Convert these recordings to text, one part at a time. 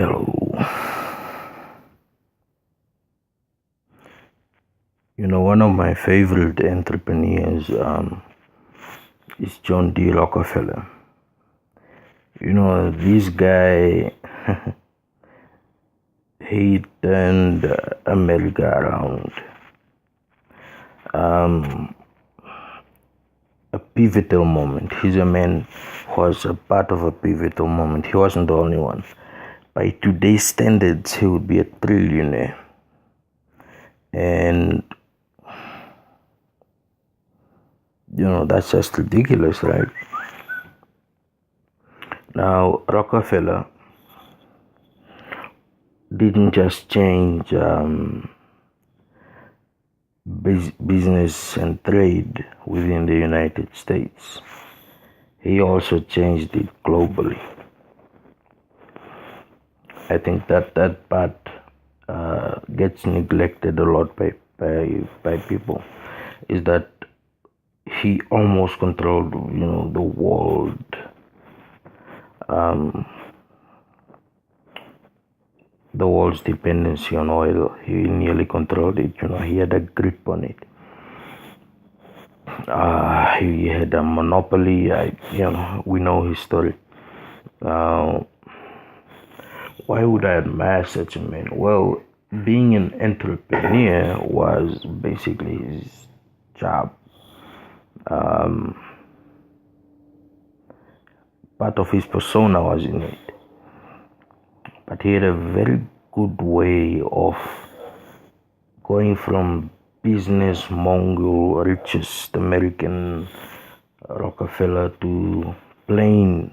Hello. One of my favorite entrepreneurs is John D. Rockefeller. This guy, he turned America around. A pivotal moment. He's a man who was a part of a pivotal moment. He wasn't the only one. By today's standards, he would be a trillionaire. And that's just ridiculous, right? Now, Rockefeller didn't just change business and trade within the United States. He also changed it globally. I think that part gets neglected a lot by people, is that he almost controlled, the world. The world's dependency on oil. He nearly controlled it. He had a grip on it. He had a monopoly. We know his story. Why would I admire such a man? Well, being an entrepreneur was basically his job. Part of his persona was in it. But he had a very good way of going from business mogul, richest American Rockefeller to plain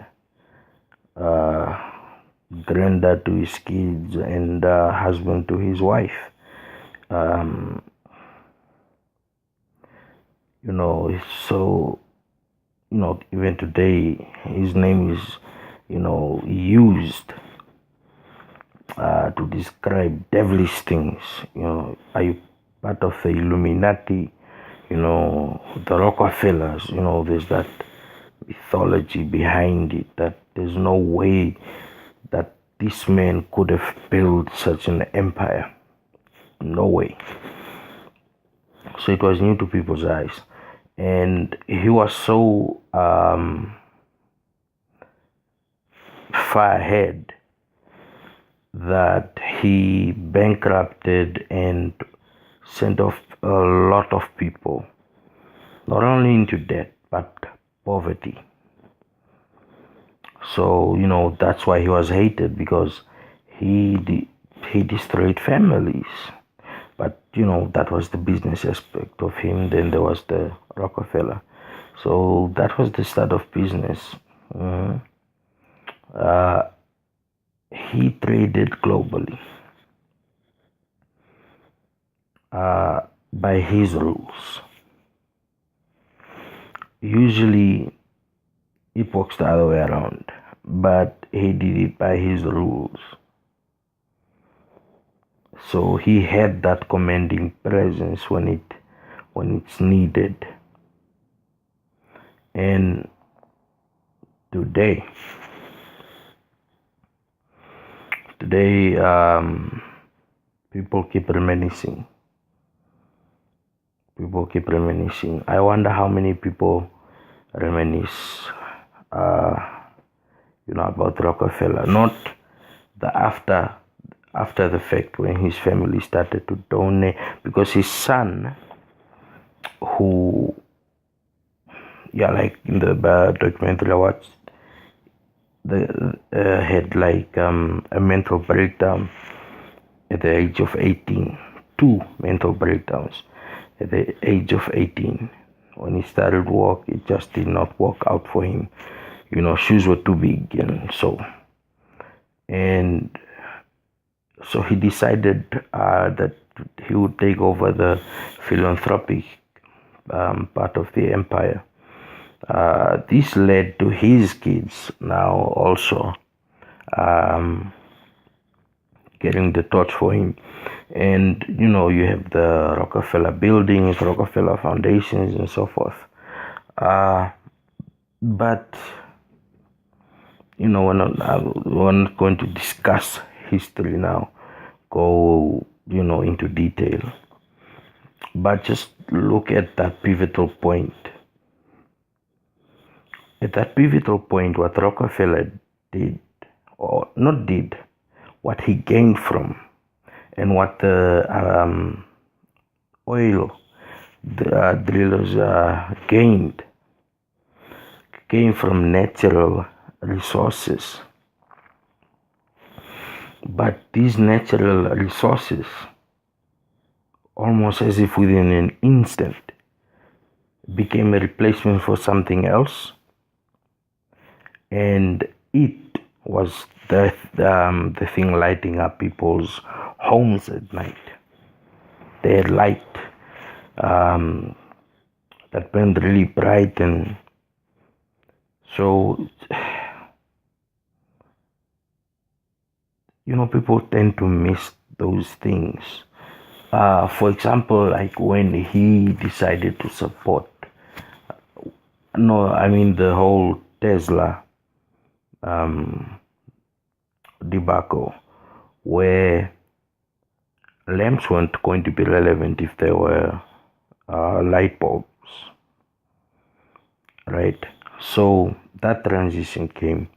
granddad to his kids and husband to his wife. So even today his name is used to describe devilish things. Are you part of the Illuminati? The Rockefellers, there's that mythology behind it, that there's no way that this man could have built such an empire. No way. So it was new to people's eyes. And he was so far ahead that he bankrupted and sent off a lot of people, not only into debt, but poverty. So, that's why he was hated, because he destroyed families. But, that was the business aspect of him. Then there was the Rockefeller. So that was the start of business. He traded globally by his rules. Usually it works the other way around, but he did it by his rules. So he had that commanding presence when it's needed. And today people keep reminiscing. I wonder how many people reminisce about Rockefeller, not the after the fact, when his family started to donate, because his son, who like in the documentary I watched, had a mental breakdown at the age of 18. 2 mental breakdowns at the age of 18. When he started work, it just did not work out for him. Shoes were too big, so he decided that he would take over the philanthropic part of the empire. This led to his kids now also getting the torch for him. And you have the Rockefeller buildings, Rockefeller foundations, and so forth. But we're not going to discuss history now, go, into detail. But just look at that pivotal point. At that pivotal point, what Rockefeller did, or not did, what he gained from, and what the oil drillers gained, came from natural resources. But these natural resources, almost as if within an instant, became a replacement for something else, and it was the thing lighting up people's homes at night. Their light that burned really bright, and so people tend to miss those things. For example, like when he decided to support, the whole Tesla debacle, where lamps weren't going to be relevant if there were light bulbs, right? So that transition came,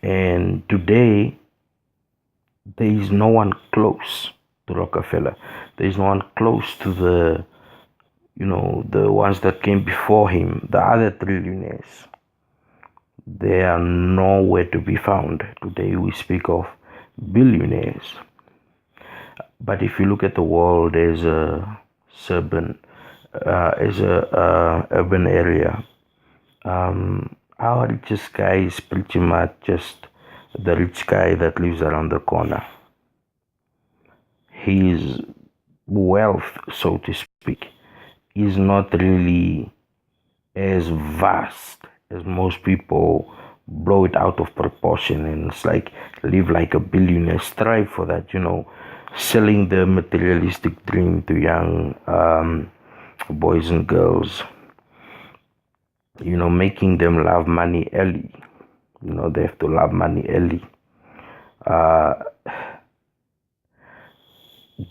and today there is no one close to Rockefeller. There is no one close to the ones that came before him, the other trillionaires. They are nowhere to be found. Today we speak of billionaires. But if you look at the world as a urban area, our richest guy is pretty much just the rich guy that lives around the corner. His wealth, so to speak, is not really as vast as most people blow it out of proportion, and it's like live like a billionaire, strive for that, selling the materialistic dream to young boys and girls, making them love money early. They have to love money early.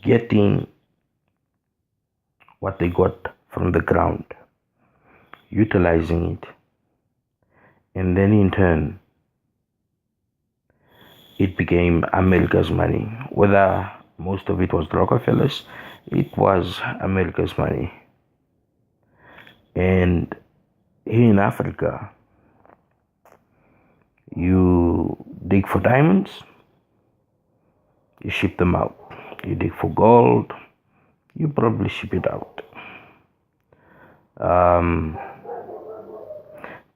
Getting what they got from the ground, utilizing it, and then in turn it became America's money. Whether most of it was Rockefeller's, it was America's money. And here in Africa, you dig for diamonds, you ship them out. You dig for gold, you probably ship it out.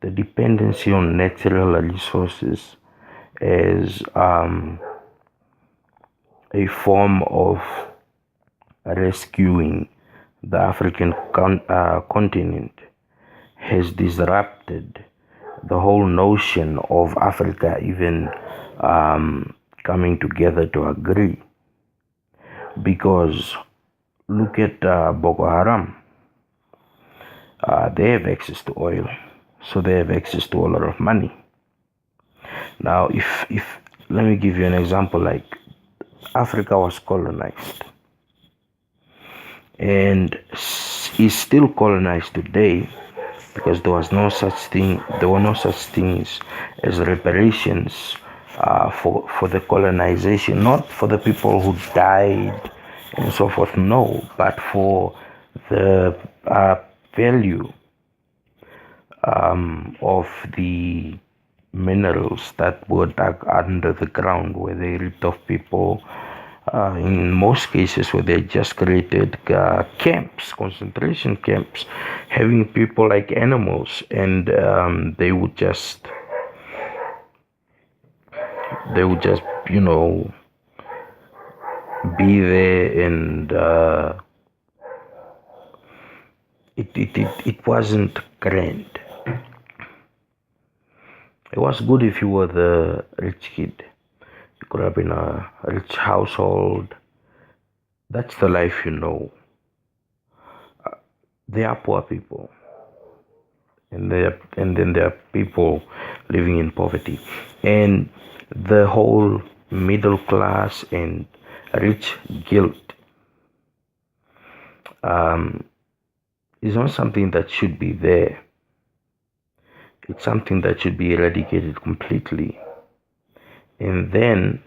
The dependency on natural resources as a form of rescuing the African continent has disrupted the whole notion of Africa even coming together to agree. Because look at Boko Haram. They have access to oil, so they have access to a lot of money. Now, if let me give you an example. Like Africa was colonized, and is still colonized today, because there were no such things as reparations for the colonization, not for the people who died and so forth, no, but for the value of the minerals that were dug under the ground, where they ripped off people. In most cases, where they just created camps, concentration camps, having people like animals, and they would just be there, and it wasn't grand. It was good if you were the rich kid. You grew up in a rich household. That's the life you know. There are poor people, and then there are people living in poverty, and the whole middle class and rich guilt is not something that should be there. It's something that should be eradicated completely. And then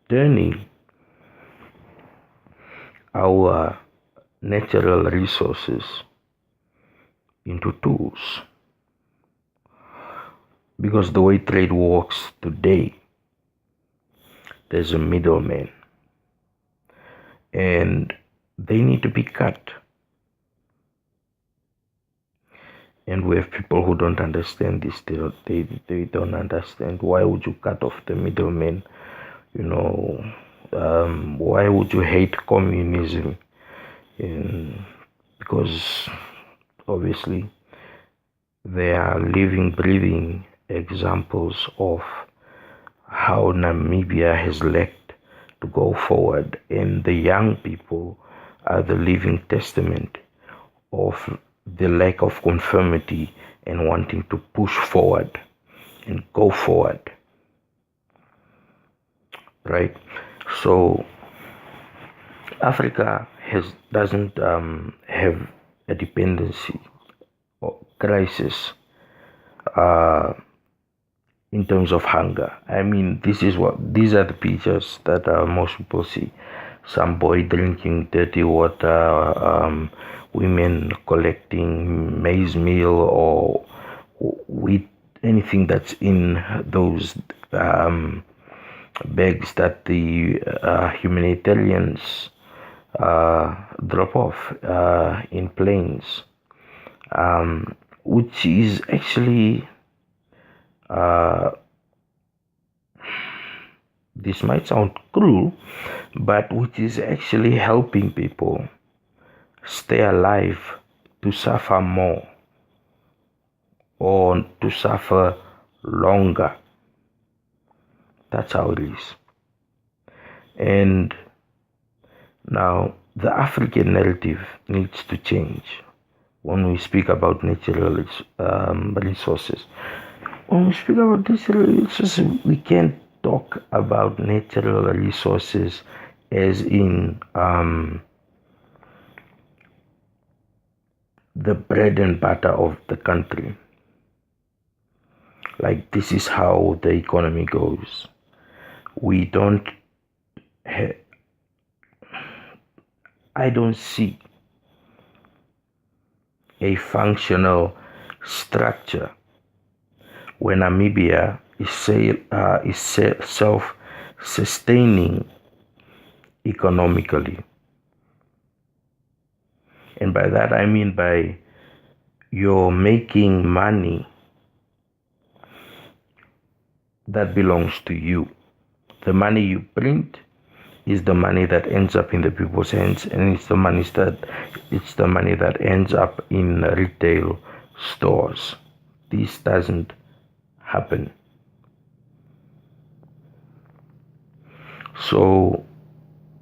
turning our natural resources into tools. Because the way trade works today, there's a middleman, and they need to be cut. And we have people who don't understand this. They don't understand. Why would you cut off the middleman? Why would you hate communism? Because obviously they are living, breathing examples of how Namibia has lacked to go forward, and the young people are the living testament of the lack of conformity and wanting to push forward and go forward, right? So Africa doesn't have a dependency or crisis in terms of hunger. I mean, these are the pictures that most people see. Some boy drinking dirty water, women collecting maize meal or wheat, anything that's in those bags that the humanitarians drop off in planes, which is actually this might sound cruel, but which is actually helping people stay alive to suffer more or to suffer longer. That's how it is. And now the African narrative needs to change when we speak about natural resources. When we speak about natural resources, we can't talk about natural resources as in the bread and butter of the country. Like, this is how the economy goes. I don't see a functional structure when Namibia is self-sustaining economically. And by that I mean by you're making money that belongs to you. The money you print is the money that ends up in the people's hands, and it's the money that ends up in retail stores. This doesn't happen. So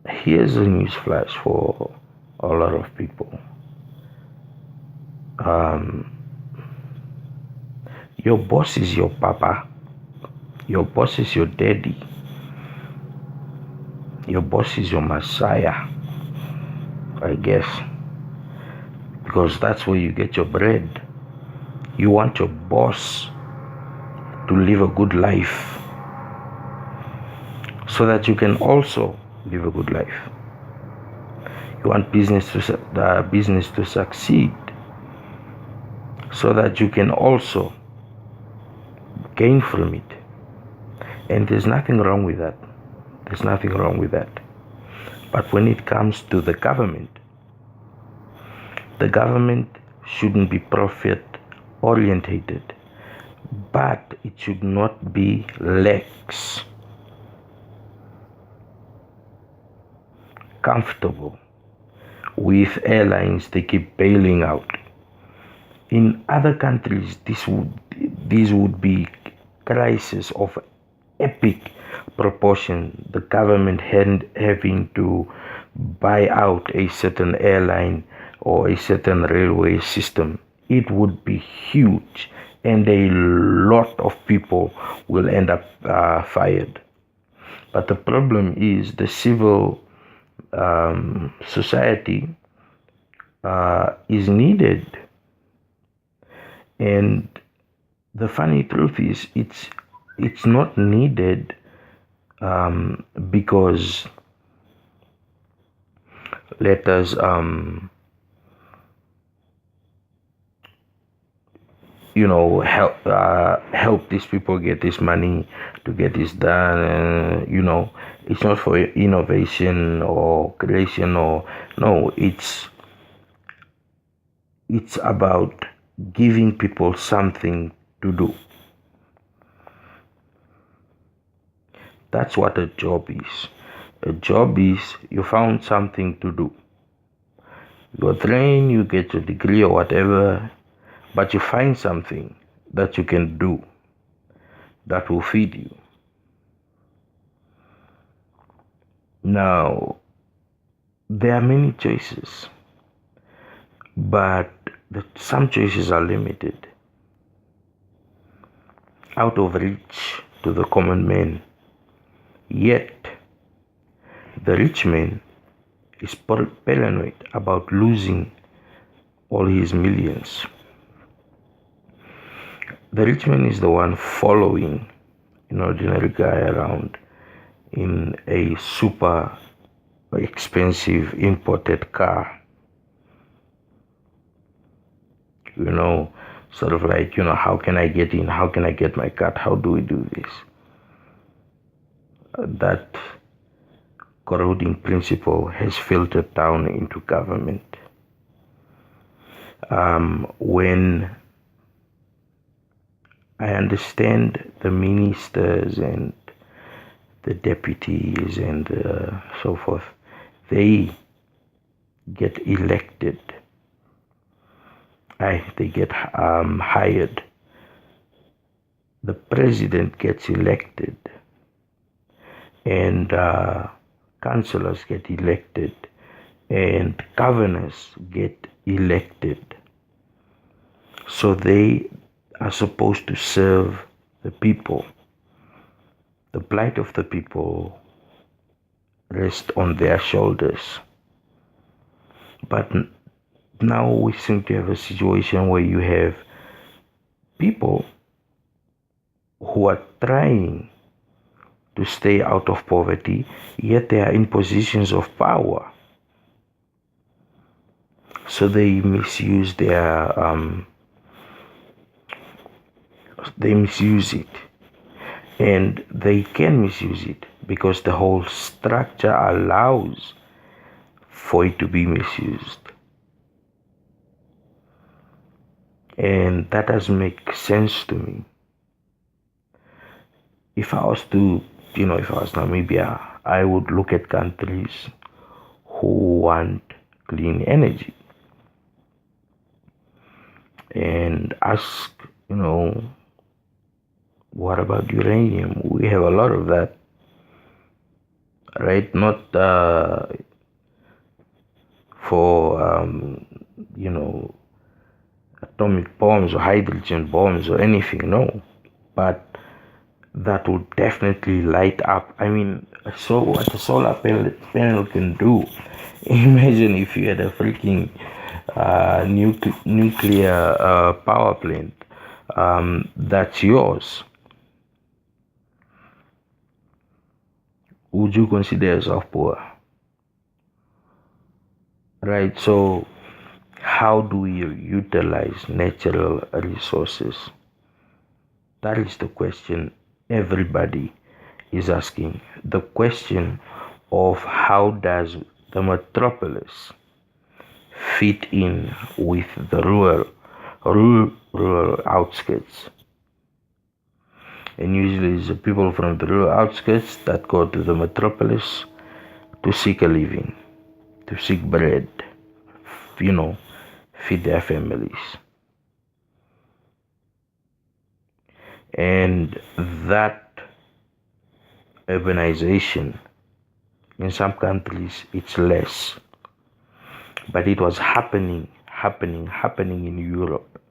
here's a news flash for a lot of people. Your boss is your papa. Your boss is your daddy. Your boss is your messiah, I guess, because that's where you get your bread. You want your boss to live a good life so that you can also live a good life. You want business to succeed so that you can also gain from it. And there's nothing wrong with that. There's nothing wrong with that. But when it comes to the government shouldn't be profit orientated, but it should not be lax, comfortable with airlines they keep bailing out. In other countries, these would be crisis of epic proportion, the government having to buy out a certain airline or a certain railway system. It would be huge, and a lot of people will end up fired. But the problem is the civil society is needed. And the funny truth is, it's not needed because let us help these people get this money to get this done. It's not for innovation or creation, or no, it's about giving people something to do. That's what a job is. A job is you found something to do. You're trained, you get your degree or whatever, but you find something that you can do that will feed you. Now, there are many choices, but some choices are limited, out of reach to the common man. Yet, the rich man is paranoid about losing all his millions. The rich man is the one following an ordinary guy around in a super expensive imported car. Sort of like, how can I get in? How can I get my cut? How do we do this? That corroding principle has filtered down into government. When I understand the ministers and the deputies and so forth, they get elected. They get hired. The president gets elected, and councillors get elected, and governors get elected. So they are supposed to serve the people. The plight of the people rests on their shoulders. But now we seem to have a situation where you have people who are trying to stay out of poverty, yet they are in positions of power. So they misuse it. And they can misuse it because the whole structure allows for it to be misused. And that doesn't make sense to me. If I was Namibia, I would look at countries who want clean energy and ask, what about uranium? We have a lot of that, right? Not for atomic bombs or hydrogen bombs or anything, no. But that would definitely light up. I mean, so what a solar panel can do. Imagine if you had a freaking nuclear power plant that's yours. Would you consider yourself poor? Right, so how do we utilize natural resources? That is the question everybody is asking. The question of how does the metropolis fit in with the rural outskirts? And usually it's the people from the rural outskirts that go to the metropolis to seek a living, to seek bread, feed their families. And that urbanization, in some countries it's less, but it was happening in Europe,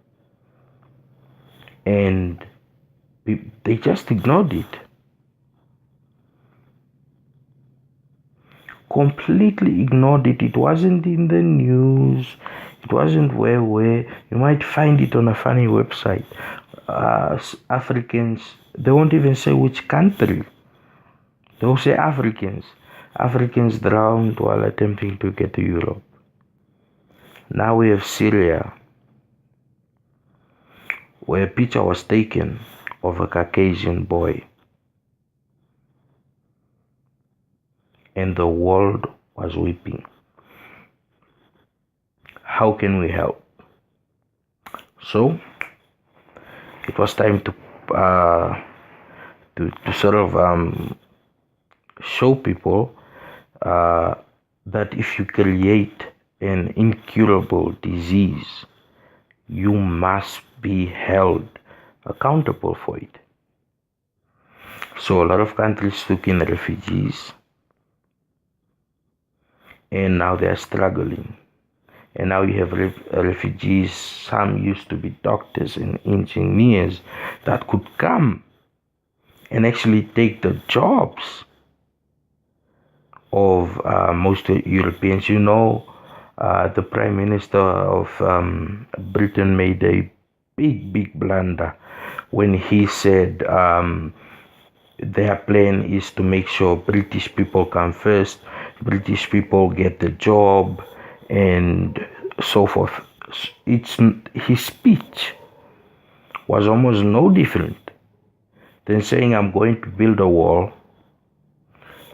and they just ignored it. completely ignored it. It wasn't in the news. It wasn't where you might find it on a funny website. Africans, they won't even say which country. They'll say Africans. Africans drowned while attempting to get to Europe. Now we have Syria, where a picture was taken of a Caucasian boy, and the world was weeping. How can we help? So it was time to sort of show people that if you create an incurable disease, you must be held accountable for it. So a lot of countries took in refugees, and now they are struggling. And now you have refugees. Some used to be doctors and engineers that could come and actually take the jobs of most Europeans. The Prime Minister of Britain made a big blunder when he said their plan is to make sure British people come first, British people get the job, and so forth. His speech was almost no different than saying, I'm going to build a wall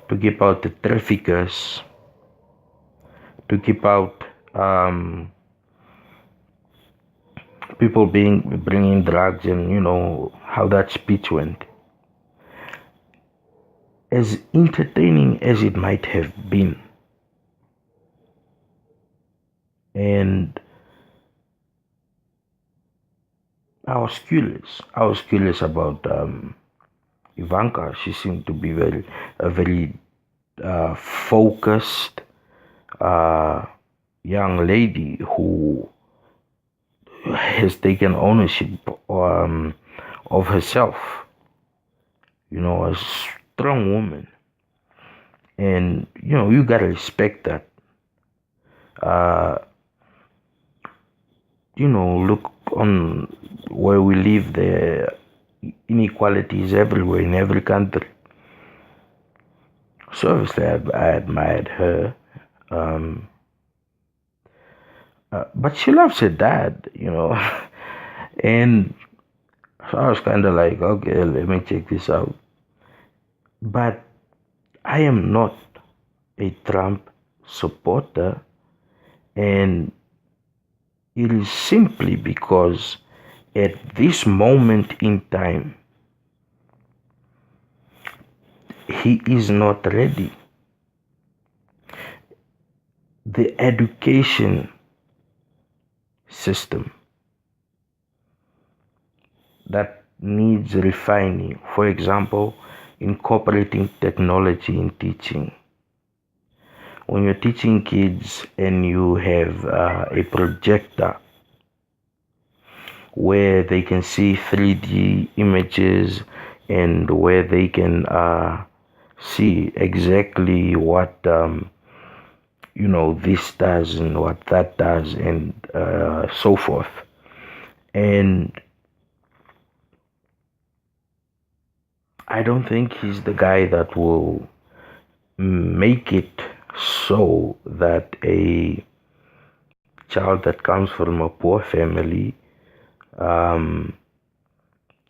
to keep out the traffickers, to keep out people bringing drugs, and how that speech went. As entertaining as it might have been, and I was curious about Ivanka. She seemed to be a very focused young lady who has taken ownership of herself. A strong woman, and you gotta respect that. Look on where we live. There inequalities everywhere in every country. So obviously I admired her, but she loves her dad, and so I was kind of like, okay, let me check this out. But I am not a Trump supporter, and it is simply because at this moment in time, he is not ready. The education system that needs refining, for example, incorporating technology in teaching. When you're teaching kids and you have a projector where they can see 3D images and where they can see exactly what this does and what that does, and so forth. And I don't think he's the guy that will make it so that a child that comes from a poor family can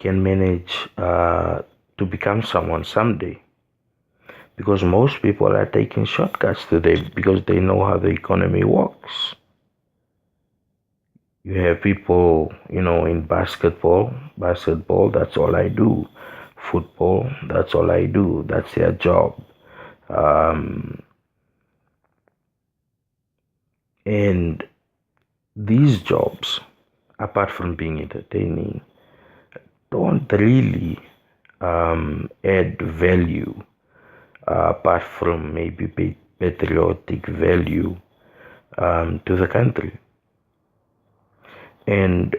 manage to become someone someday. Because most people are taking shortcuts today because they know how the economy works. You have people, in basketball, that's all I do. Football, that's all I do. That's their job. And these jobs, apart from being entertaining, don't really add value apart from maybe patriotic value to the country. And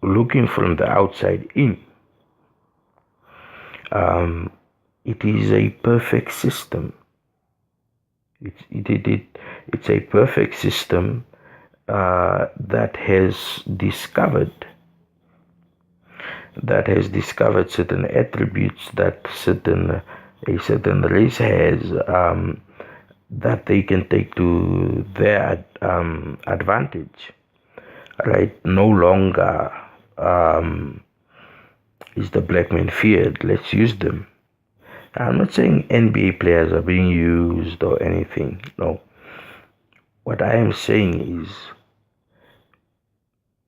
looking from the outside in, it is a perfect system. It's a perfect system that has discovered certain attributes that a certain race has, that they can take to their advantage. Right? No longer is the black man feared. Let's use them. I'm not saying NBA players are being used or anything. No. What I am saying is,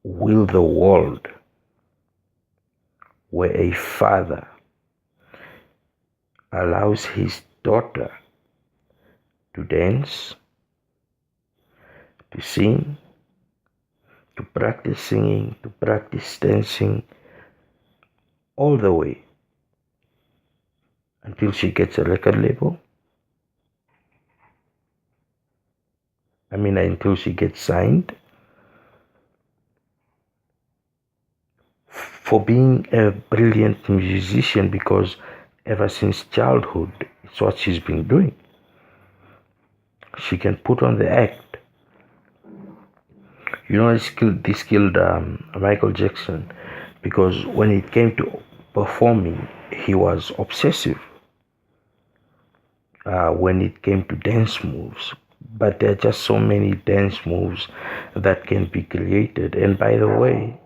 will the world where a father allows his daughter to dance, to sing, to practice singing, to practice dancing, all the way until she gets a record label? I mean, until she gets signed for being a brilliant musician, because ever since childhood, it's what she's been doing. She can put on the act. You know, this killed Michael Jackson, because when it came to performing, he was obsessive when it came to dance moves. But there are just so many dance moves that can be created. And by the way,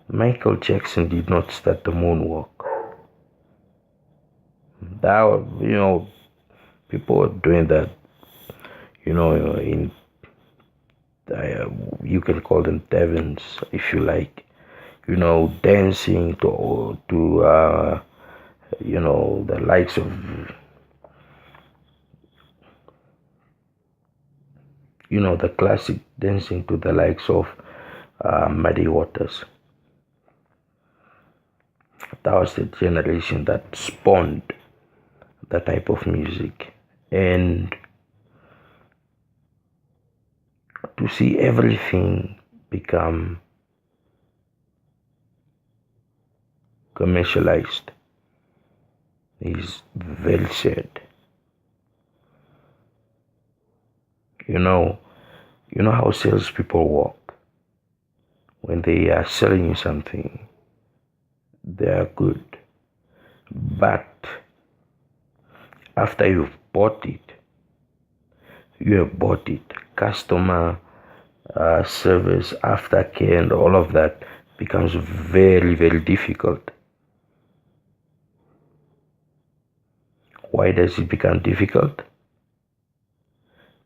Michael Jackson did not start the moonwalk. That, people were doing that, in you can call them Devons if you like, dancing to the likes of the classic dancing to the likes of Muddy Waters. That was the generation that spawned that type of music. And to see everything become commercialized is very sad. You know how salespeople work. When they are selling you something, they are good. But after you've bought it, you have bought it. Customer service, aftercare, and all of that becomes very, very difficult. Why does it become difficult?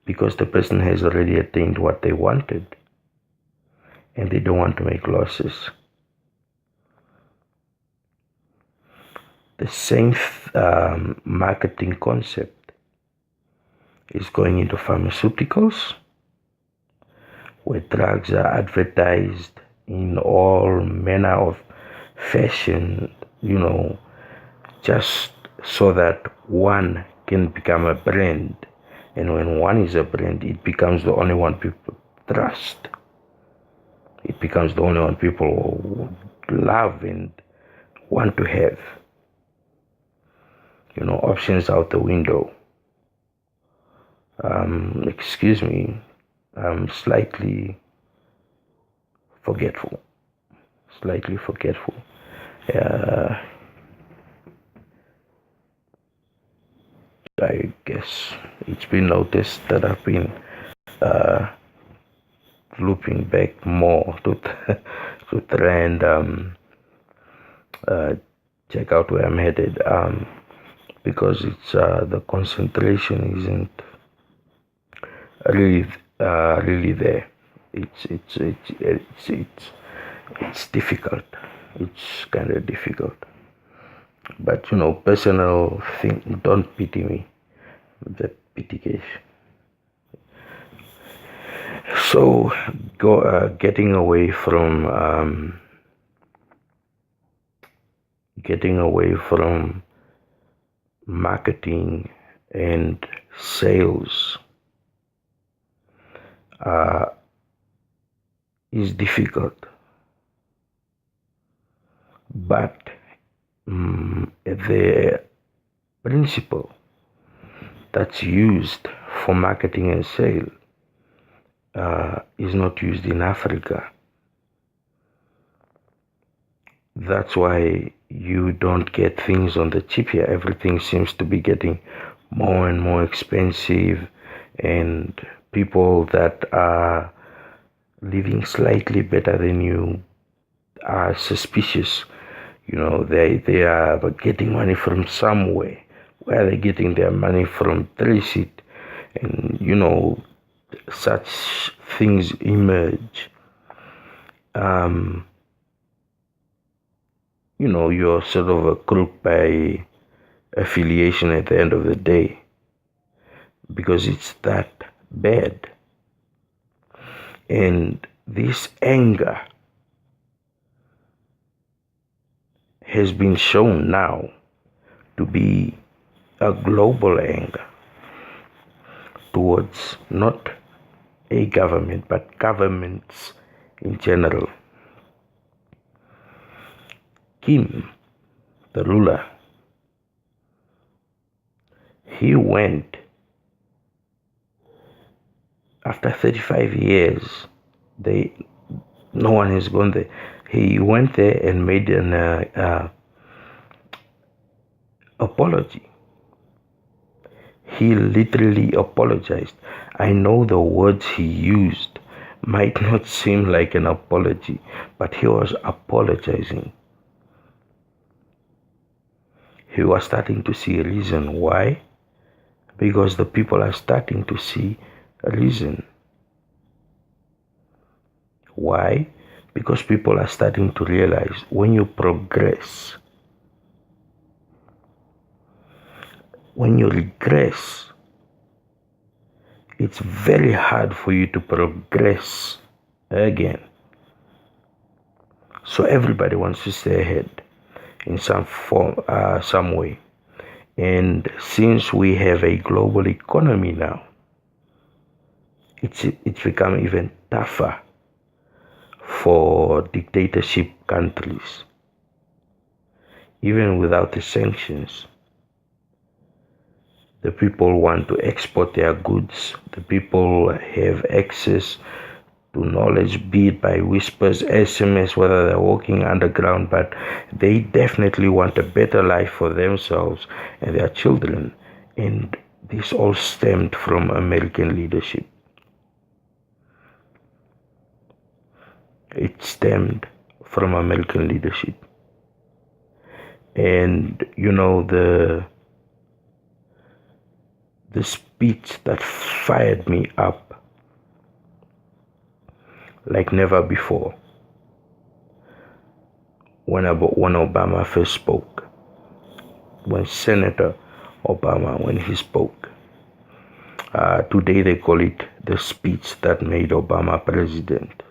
Because the person has already attained what they wanted, and they don't want to make losses. The same marketing concept is going into pharmaceuticals, where drugs are advertised in all manner of fashion, just so that one can become a brand. And when one is a brand, it becomes the only one people trust. It becomes the only one people love and want to have. Options out the window. Excuse me, I'm slightly forgetful. I guess it's been noticed that I've been looping back more to try and check out where I'm headed, because it's the concentration isn't really there. It's difficult. It's kind of difficult. But personal thing. Don't pity me. The pity case. So getting away from marketing and sales is difficult, but the principle that's used for marketing and sale is not used in Africa. That's why you don't get things on the cheap here. Everything seems to be getting more and more expensive, and people that are living slightly better than you are suspicious. They are getting money from somewhere. Where are they getting their money from? Trace it. And such things emerge. You're sort of a crook by affiliation at the end of the day, because it's that bad. And this anger has been shown now to be a global anger towards not a government, but governments in general. Kim, the ruler, he went after 35 years. No one has gone there. He went there and made an apology. He literally apologized. I know the words he used might not seem like an apology, but he was apologizing. He was starting to see a reason. Why? Because the people are starting to see a reason. Why? Because people are starting to realize when you progress, when you regress, it's very hard for you to progress again. So everybody wants to stay ahead in some form, some way. And since we have a global economy now, it's become even tougher for dictatorship countries. Even without the sanctions, the people want to export their goods. The people have access to knowledge, be it by whispers, SMS, whether they're walking underground, but they definitely want a better life for themselves and their children. And this all stemmed from American leadership. It stemmed from American leadership. And the speech that fired me up like never before, when Obama first spoke, when Senator Obama, when he spoke. Today they call it the speech that made Obama president.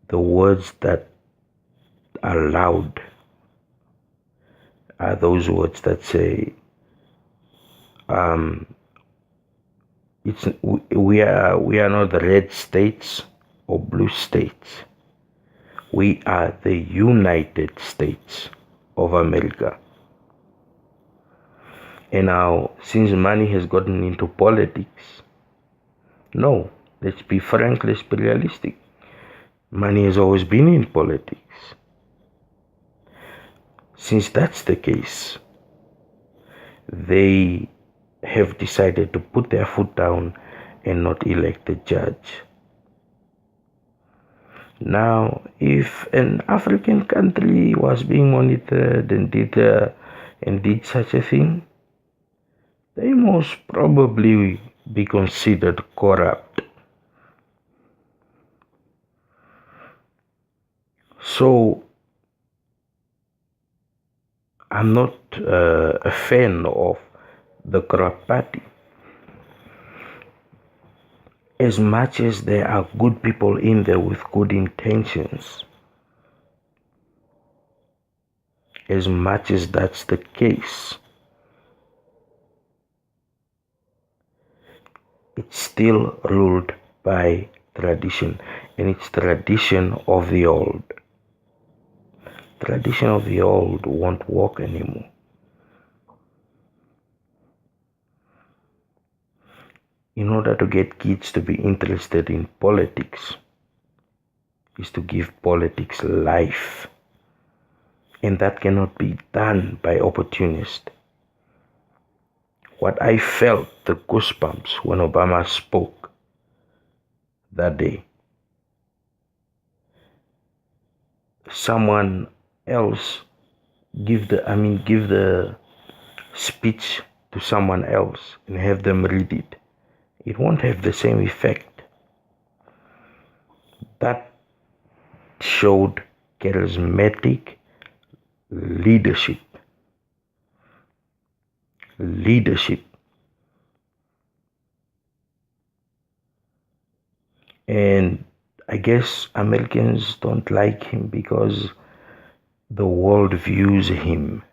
The words that are loud are those words that say, we are not the red states or blue states. We are the United States of America. And now, since money has gotten into politics, no, let's be frank, let's be realistic. Money has always been in politics. Since that's the case, they have decided to put their foot down and not elect a judge. Now, if an African country was being monitored and did such a thing, they most probably be considered corrupt. So, I'm not a fan of the corrupt party. As much as there are good people in there with good intentions, as much as that's the case, it's still ruled by tradition, and it's tradition of the old. Tradition of the old won't work anymore. in order to get kids to be interested in politics is to give politics life. And that cannot be done by opportunists. What I felt, the goosebumps when Obama spoke that day, someone else give the speech to someone else and have them read it. It won't have the same effect. That showed charismatic leadership. And I guess Americans don't like him because the world views him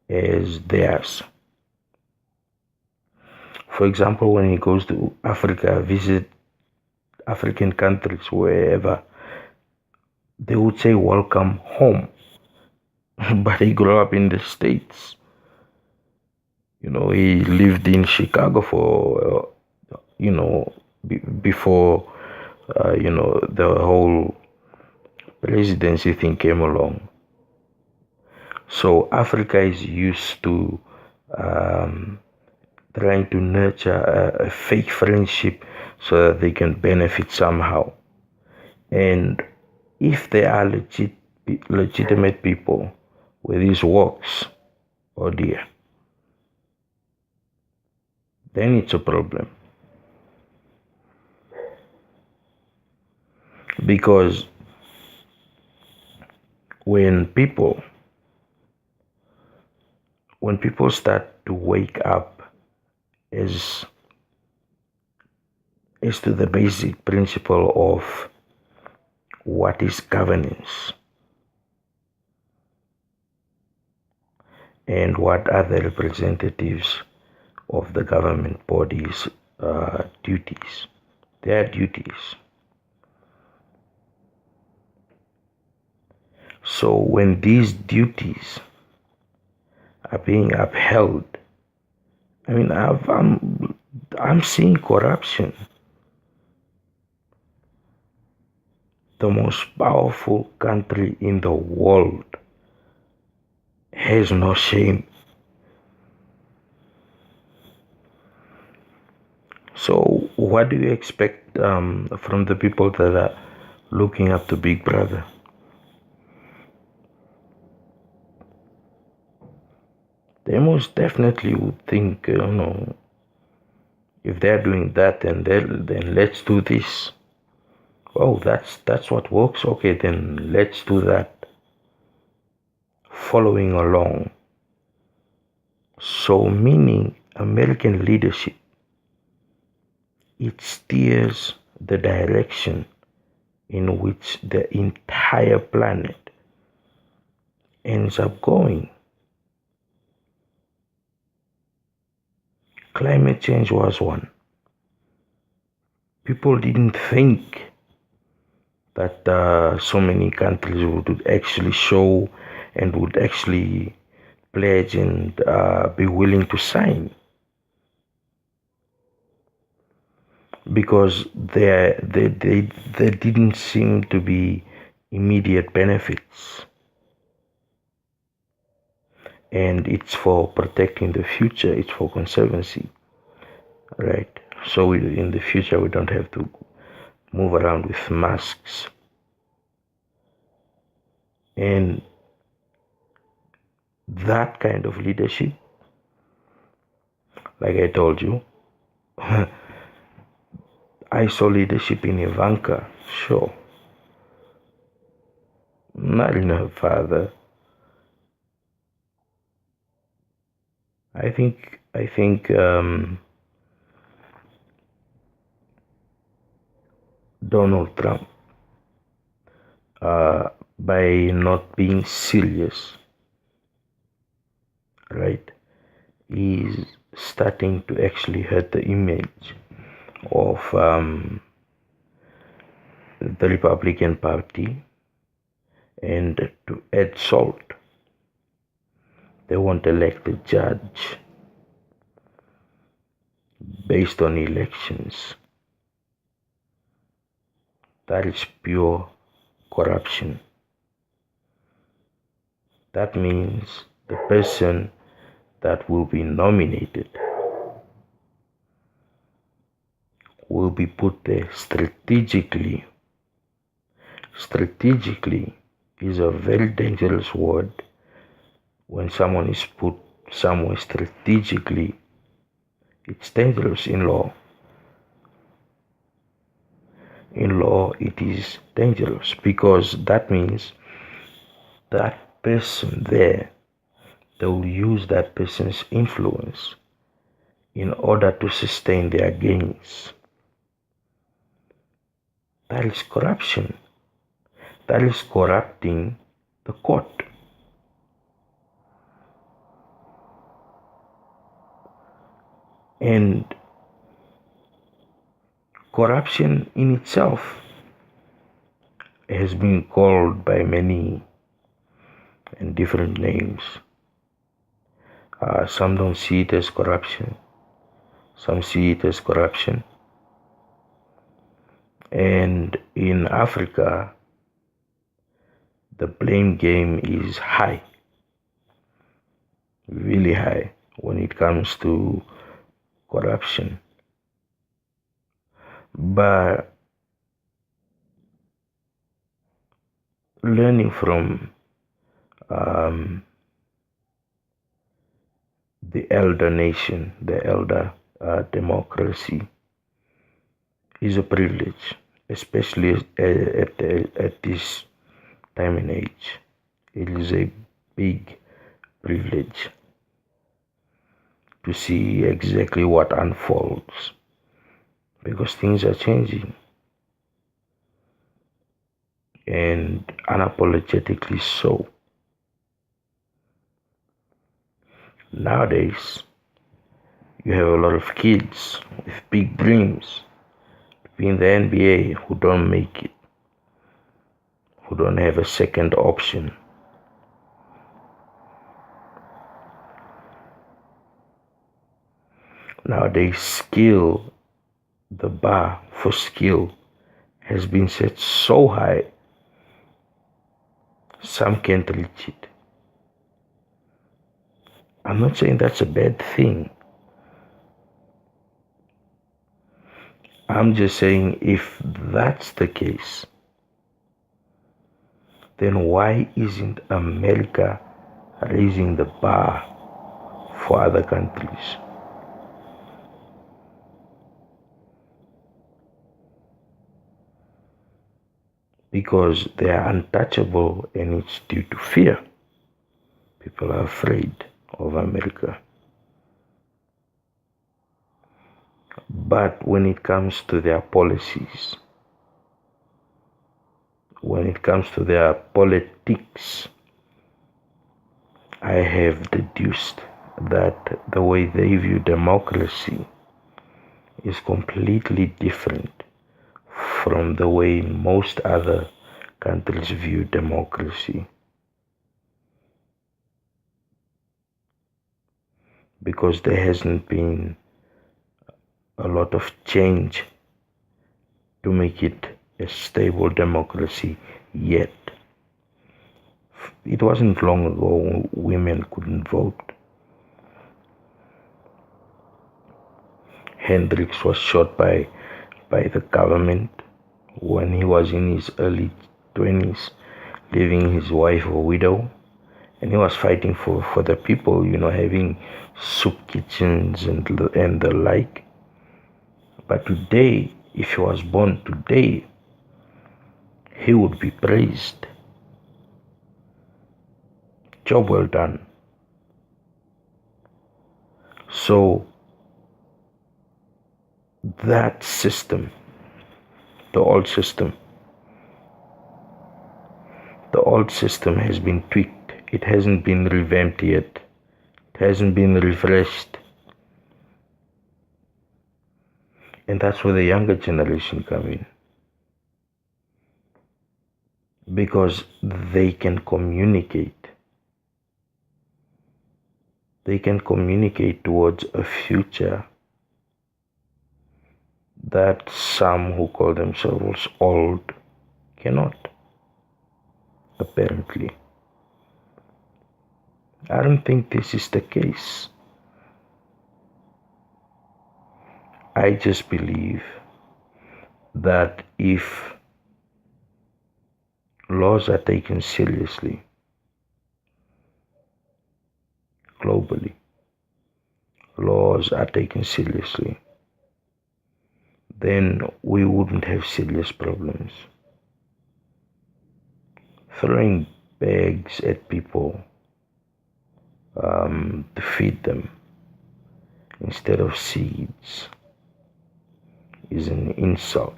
as theirs. For example, when he goes to Africa, visit African countries, wherever, they would say welcome home. But he grew up in the States. He lived in Chicago for, before, the whole presidency thing came along. So Africa is used to trying to nurture a fake friendship so that they can benefit somehow. And if they are legitimate people with these works, oh dear, then it's a problem. Because when people start to wake up as to the basic principle of what is governance and what are the representatives of the government bodies' duties, their duties. So when these duties are being upheld, I'm seeing corruption. The most powerful country in the world has no shame. So what do you expect from the people that are looking up to Big Brother? They most definitely would think, if they're doing that, then let's do this. Oh, that's what works. Okay, then let's do that. Following along. So meaning American leadership, it steers the direction in which the entire planet ends up going. Climate change was one. People didn't think that so many countries would actually show and would actually pledge and be willing to sign, because there didn't seem to be immediate benefits, and it's for protecting the future, it's for conservancy, right? So in the future we don't have to move around with masks. And that kind of leadership, like I told you, I saw leadership in Ivanka, sure, not in her father. I think Donald Trump, by not being serious, right, is starting to actually hurt the image of the Republican Party. And to add salt, they won't elect a judge based on elections. That is pure corruption. That means the person that will be nominated will be put there strategically. Strategically is a very dangerous word. When someone is put somewhere strategically, it's dangerous in law. In law, it is dangerous because that means that person there, they will use that person's influence in order to sustain their gains. That is corruption. That is corrupting the court. And corruption in itself has been called by many and different names. Some don't see it as corruption. Some see it as corruption. And in Africa, the blame game is high, really high when it comes to corruption. But learning from the elder nation, the elder democracy, is a privilege, especially at this time and age. It is a big privilege to see exactly what unfolds because things are changing, and unapologetically so. Nowadays, you have a lot of kids with big dreams to be in the NBA who don't make it, who don't have a second option. Nowadays, the bar for skill has been set so high, some can't reach it. I'm not saying that's a bad thing. I'm just saying if that's the case, then why isn't America raising the bar for other countries? Because they are untouchable and it's due to fear. People are afraid of America. But when it comes to their policies, when it comes to their politics, I have deduced that the way they view democracy is completely different from the way most other countries view democracy. Because there hasn't been a lot of change to make it a stable democracy yet. It wasn't long ago women couldn't vote. Hendrix was shot by the government when he was in his early 20s, leaving his wife a widow. And he was fighting for the people, having soup kitchens and the like. But today, if he was born today, he would be praised. Job well done. So that system, the old system has been tweaked. It hasn't been revamped yet. It hasn't been refreshed. And that's where the younger generation come in. Because they can communicate. They can communicate towards a future that some who call themselves old cannot, apparently. I don't think this is the case. I just believe that if laws are taken seriously globally, laws are taken seriously, then we wouldn't have serious problems. Throwing bags at people to feed them instead of seeds is an insult.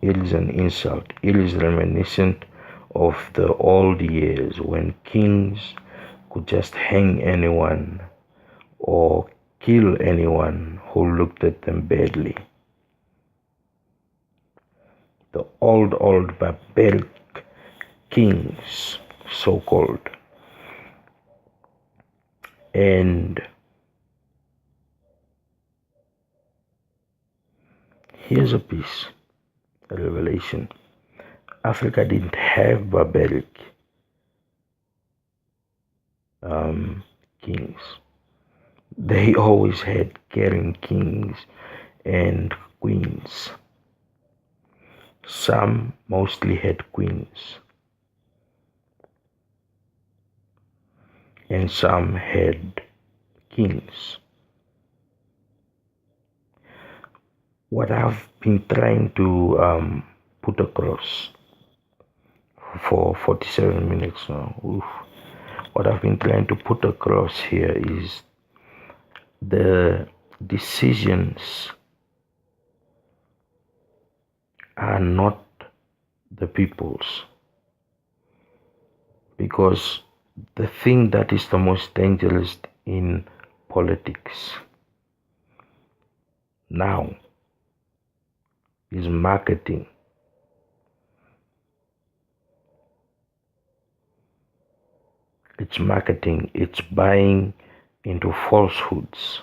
It is an insult. It is reminiscent of the old years when kings could just hang anyone or kill anyone who looked at them badly. The old barbaric kings, so-called. And here's a piece, a revelation. Africa didn't have barbaric kings. They always had caring kings and queens. Some mostly had queens, and some had kings. What I've been trying to put across for 47 minutes now, what I've been trying to put across here is the decisions are not the people's, because the thing that is the most dangerous in politics now is marketing. It's marketing, it's buying into falsehoods.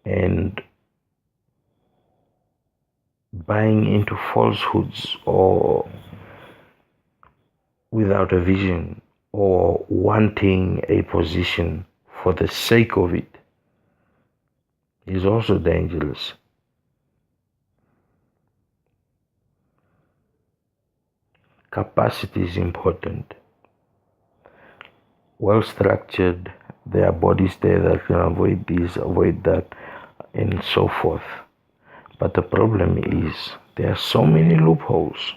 And buying into falsehoods or without a vision or wanting a position for the sake of it is also dangerous. Capacity is important. Well structured, there are bodies there that can avoid this, avoid that, and so forth. But the problem is there are so many loopholes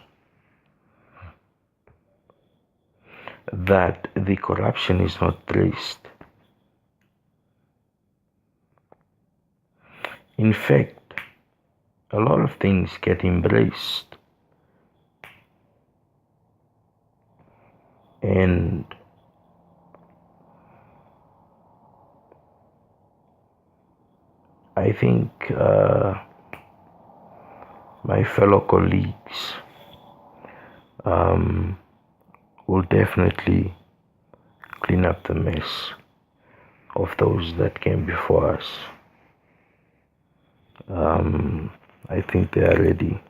that the corruption is not traced. In fact, a lot of things get embraced, and I think my fellow colleagues will definitely clean up the mess of those that came before us. I think they are ready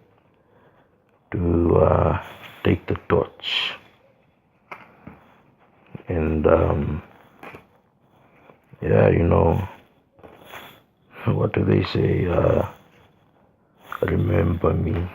to take the torch. And yeah, you know, what do they say? Remember me.